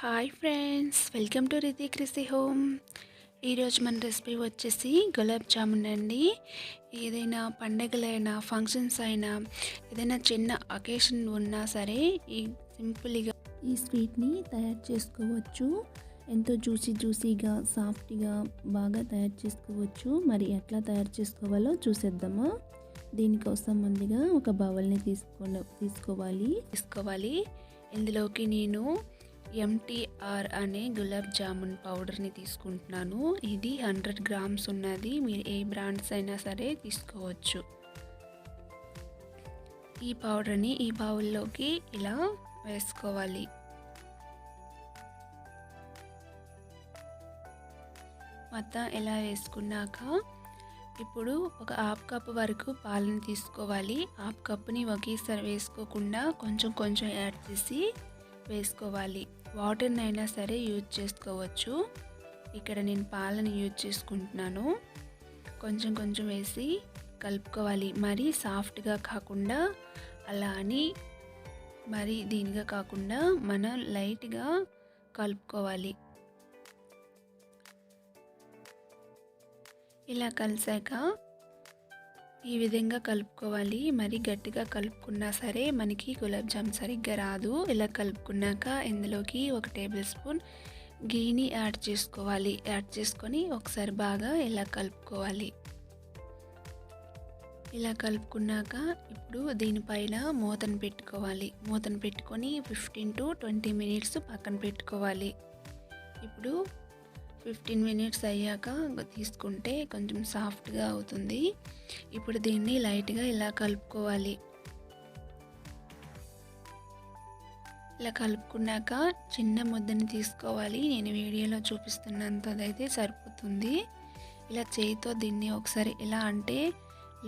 Hi friends, welcome to రితి క్రిసి home. ఈరోజు మన రెసిపీ వచ్చేసి గులాబ్ జామున్ అండి. ఏదైనా పండగలైనా ఫంక్షన్స్ అయినా ఏదైనా చిన్న అకేషన్ ఉన్నా సరే సింపుల్గా ఈ స్వీట్ని తయారు చేసుకోవచ్చు. ఎంతో జ్యూసీగా సాఫ్ట్గా బాగా తయారు చేసుకోవచ్చు. మరి ఎట్లా తయారు చేసుకోవాలో చూసేద్దామా. దీనికోసం ముందుగా ఒక బౌల్ని తీసుకోవాలి. ఇందులోకి నేను ఎంటీఆర్ అనే గులాబ్ జామున్ పౌడర్ని తీసుకుంటున్నాను. ఇది 100 గ్రామ్స్ ఉన్నది. మీరు ఏ బ్రాండ్స్ అయినా సరే తీసుకోవచ్చు. ఈ పౌడర్ని ఈ బౌల్లోకి ఇలా వేసుకోవాలి. మొత్తం ఇలా వేసుకున్నాక ఇప్పుడు ఒక హాఫ్ కప్ వరకు పాలను తీసుకోవాలి. హాఫ్ కప్ని ఒకేసారి వేసుకోకుండా కొంచెం యాడ్ చేసి వేసుకోవాలి. వాటర్ని అయినా సరే యూజ్ చేసుకోవచ్చు. ఇక్కడ నేను పాలను యూజ్ చేసుకుంటున్నాను. కొంచెం వేసి కలుపుకోవాలి. మరీ సాఫ్ట్గా కాకుండా అలా అని మరీ దీనిగా కాకుండా మనం లైట్గా కలుపుకోవాలి. ఇలా కలిసాక ఈ విధంగా కలుపుకోవాలి. మరి గట్టిగా కలుపుకున్నా సరే మనకి గులాబ్ జామ్ సరిగ్గా రాదు. ఇలా కలుపుకున్నాక ఇందులోకి 1 టేబుల్ స్పూన్ గీని యాడ్ చేసుకోవాలి. యాడ్ చేసుకొని ఒకసారి బాగా ఇలా కలుపుకోవాలి. ఇలా కలుపుకున్నాక ఇప్పుడు దీనిపైన మూతను పెట్టుకొని 15 to 20 మినిట్స్ పక్కన పెట్టుకోవాలి. ఇప్పుడు 15 మినిట్స్ అయ్యాక తీసుకుంటే కొంచెం సాఫ్ట్గా అవుతుంది. ఇప్పుడు దీన్ని లైట్గా ఇలా కలుపుకోవాలి. ఇలా కలుపుకున్నాక చిన్న ముద్దని తీసుకోవాలి. నేను వీడియోలో చూపిస్తున్నంతదైతే సరిపోతుంది. ఇలా చేయితో దీన్ని ఒకసారి ఇలా అంటే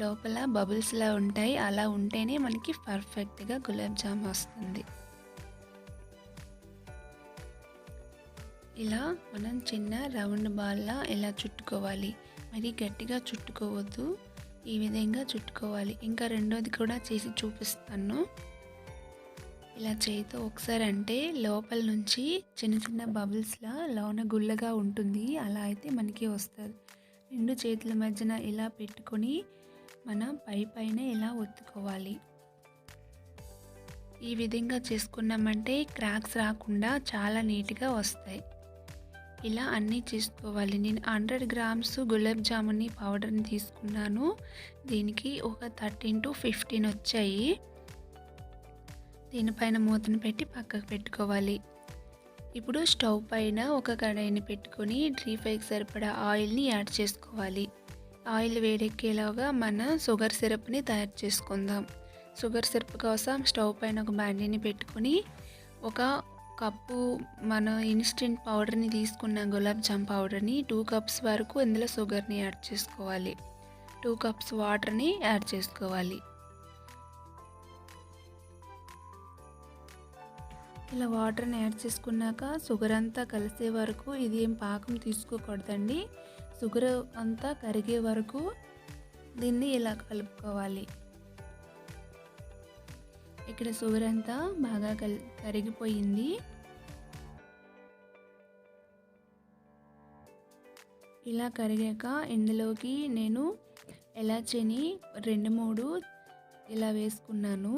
లోపల బబుల్స్లా ఉంటాయి. అలా ఉంటేనే మనకి పర్ఫెక్ట్గా గులాబ్ జామ్ వస్తుంది. ఇలా మనం చిన్న రౌండ్ బాల్లా ఇలా చుట్టుకోవాలి. మరి గట్టిగా చుట్టుకోవద్దు. ఈ విధంగా చుట్టుకోవాలి. ఇంకా రెండోది కూడా చేసి చూపిస్తాను. ఇలా చేయితో ఒకసారి అంటే లోపల నుంచి చిన్న బబుల్స్లా లోన గుల్లగా ఉంటుంది. అలా అయితే మనకి వస్తుంది. 2 చేతుల మధ్యన ఇలా పెట్టుకొని మనం పైన ఇలా ఒత్తుకోవాలి. ఈ విధంగా చేసుకున్నామంటే క్రాక్స్ రాకుండా చాలా నీట్గా వస్తాయి. ఇలా అన్నీ చేసుకోవాలి. నేను 100 గ్రామ్స్ గులాబ్ జామున్ పౌడర్ని తీసుకున్నాను. దీనికి ఒక 13 to 15 వచ్చాయి. దీనిపైన మూతను పెట్టి పక్కకు పెట్టుకోవాలి. ఇప్పుడు స్టవ్ పైన ఒక కడాయిని పెట్టుకొని డీప్ ఫ్రైకి సరిపడా ఆయిల్ని యాడ్ చేసుకోవాలి. ఆయిల్ వేడెక్కేలాగా మన షుగర్ సిరప్ని తయారు చేసుకుందాం. షుగర్ సిరప్ కోసం స్టవ్ పైన ఒక బాండీని పెట్టుకొని ఒక కప్పు మన ఇన్స్టెంట్ పౌడర్ని తీసుకున్న గులాబ్ జామ్ పౌడర్ని 2 కప్స్ వరకు ఇందులో షుగర్ని యాడ్ చేసుకోవాలి. 2 కప్స్ వాటర్ని యాడ్ చేసుకోవాలి. ఇలా వాటర్ని యాడ్ చేసుకున్నాక షుగర్ అంతా కలిసే వరకు, ఇది ఏం పాకం తీసుకోకూడదండి. షుగర్ అంతా కరిగే వరకు దీన్ని ఇలా కలుపుకోవాలి. ఇక్కడ షుగర్ అంతా బాగా కరిగిపోయింది. ఇలా కరిగాక ఇందులోకి నేను ఎలాచీని 2-3 ఇలా వేసుకున్నాను.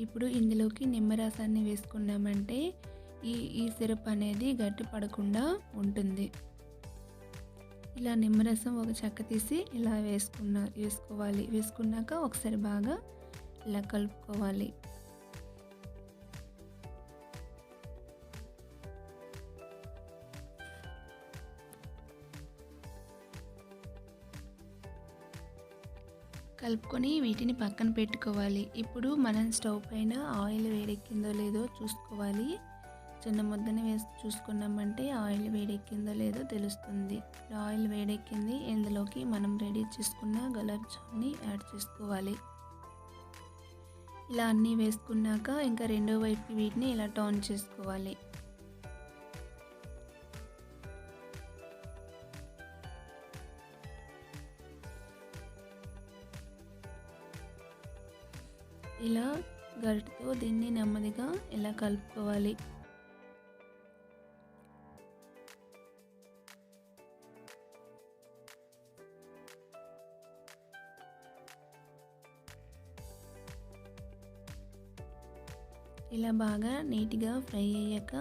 ఇప్పుడు ఇందులోకి నిమ్మరసాన్ని వేసుకున్నామంటే ఈ సిరప్ అనేది గట్టి పడకుండా ఉంటుంది. ఇలా నిమ్మరసం ఒక చెక్క తీసి ఇలా వేసుకోవాలి. వేసుకున్నాక ఒకసారి బాగా ఇలా కలుపుకోవాలి. కలుపుకొని వీటిని పక్కన పెట్టుకోవాలి. ఇప్పుడు మనం స్టవ్ పైన ఆయిల్ వేడెక్కిందో లేదో చూసుకోవాలి. చిన్న ముద్దని వేసి చూసుకున్నామంటే ఆయిల్ వేడెక్కిందో లేదో తెలుస్తుంది. ఆయిల్ వేడెక్కింది. ఇందులోకి మనం రెడీ చేసుకున్న గులాబ్ జామ్ని యాడ్ చేసుకోవాలి. ఇలా అన్నీ వేసుకున్నాక ఇంకా రెండో వైపు వీటిని ఇలా టర్న్ చేసుకోవాలి. ఇలా గరిటెతో దీన్ని నెమ్మదిగా ఇలా కలుపుకోవాలి. ఇలా బాగా నీట్గా ఫ్రై అయ్యాక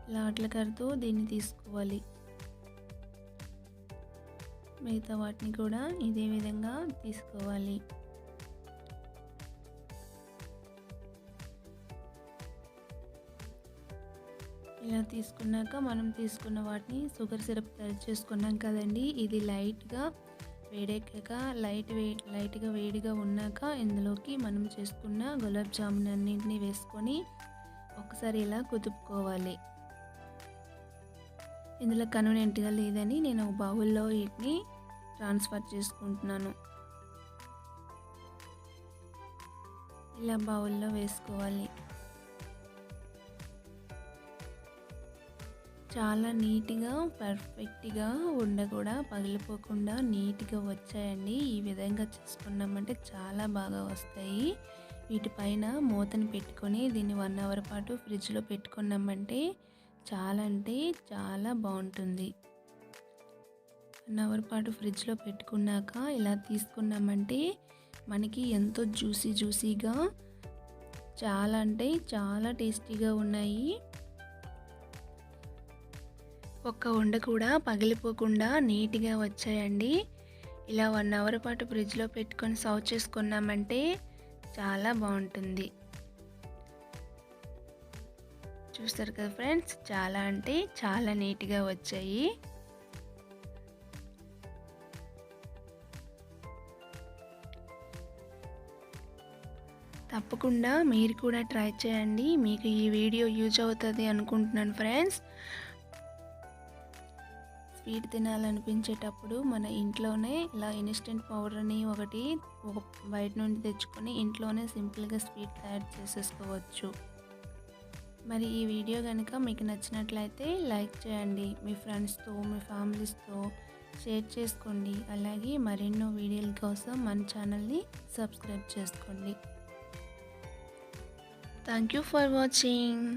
ఇలా అట్లకరతో దీన్ని తీసుకోవాలి. మిగతా వాటిని కూడా ఇదే విధంగా తీసుకోవాలి. ఇలా తీసుకున్నాక మనం తీసుకున్న వాటిని షుగర్ సిరప్ తయారు చేసుకున్నాం కదండి, ఇది లైట్గా వేడెక్కాక లైట్గా వేడిగా ఉన్నాక ఇందులోకి మనం చేసుకున్న గులాబ్ జామున్ అన్నింటినీ వేసుకొని ఒకసారి ఇలా కుదుపుకోవాలి. ఇందులో కన్వీనియంట్గా లేదని నేను ఒక బౌల్లో వీటిని ట్రాన్స్ఫర్ చేసుకుంటున్నాను. ఇలా బౌల్లో వేసుకోవాలి. చాలా నీట్గా పర్ఫెక్ట్గా ఉండ కూడా పగిలిపోకుండా నీట్గా వచ్చాయండి. ఈ విధంగా చేసుకున్నామంటే చాలా బాగా వస్తాయి. వీటిపైన మూతను పెట్టుకొని దీన్ని 1 అవర్ పాటు ఫ్రిడ్జ్లో పెట్టుకున్నామంటే చాలా అంటే చాలా బాగుంటుంది. 1 అవర్ పాటు ఫ్రిడ్జ్లో పెట్టుకున్నాక ఇలా తీసుకున్నామంటే మనకి ఎంతో జ్యూసీగా చాలా అంటే చాలా టేస్టీగా ఉన్నాయి. ఒక్క ఉండ కూడా పగిలిపోకుండా నీట్గా వచ్చాయండి. ఇలా 1 అవర్ పాటు ఫ్రిడ్జ్లో పెట్టుకొని సర్వ్ చేసుకున్నామంటే చాలా బాగుంటుంది. చూస్తారు కదా ఫ్రెండ్స్, చాలా అంటే చాలా నీట్గా వచ్చాయి. తప్పకుండా మీరు కూడా ట్రై చేయండి. మీకు ఈ వీడియో యూజ్ అవుతుంది అనుకుంటున్నాను ఫ్రెండ్స్. స్వీట్ తినాలనిపించేటప్పుడు మన ఇంట్లోనే ఇలా ఇన్స్టెంట్ పౌడర్ని ఒక బయట నుండి తెచ్చుకొని ఇంట్లోనే సింపుల్గా స్వీట్ తయారు చేసేసుకోవచ్చు. మరి ఈ వీడియో కనుక మీకు నచ్చినట్లయితే లైక్ చేయండి, మీ ఫ్రెండ్స్తో మీ ఫ్యామిలీస్తో షేర్ చేసుకోండి. అలాగే మరెన్నో వీడియోల కోసం మన ఛానల్ని సబ్స్క్రైబ్ చేసుకోండి. Thank you for watching.